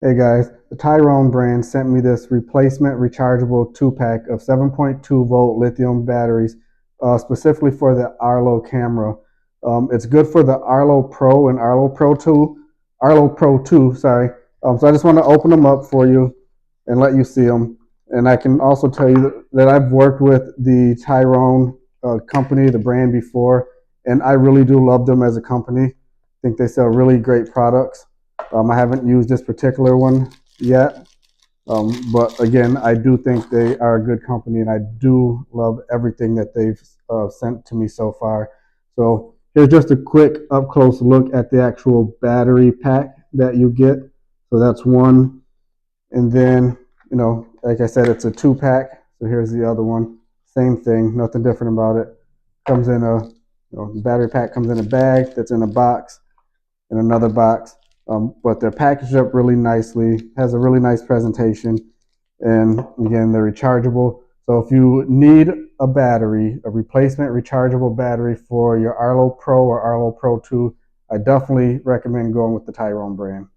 Hey guys, the Tyrone brand sent me this replacement rechargeable 2-pack of 7.2 volt lithium batteries, specifically for the Arlo camera. It's good for the Arlo Pro and Arlo Pro 2, sorry. So I just want to open them up for you and let you see them. And I can also tell you that I've worked with the Tyrone company, the brand before, and I really do love them as a company. I think they sell really great products. I haven't used this particular one yet, but again, I do think they are a good company, and I do love everything that they've sent to me so far. So here's just a quick up close look at the actual battery pack that you get. So that's one, and then like I said, it's a 2-pack. So here's the other one. Same thing, nothing different about it. Comes in a the battery pack comes in a bag that's in a box, in another box. But they're packaged up really nicely, has a really nice presentation, and again, they're rechargeable. So if you need a battery, a replacement rechargeable battery for your Arlo Pro or Arlo Pro 2, I definitely recommend going with the Tyrone brand.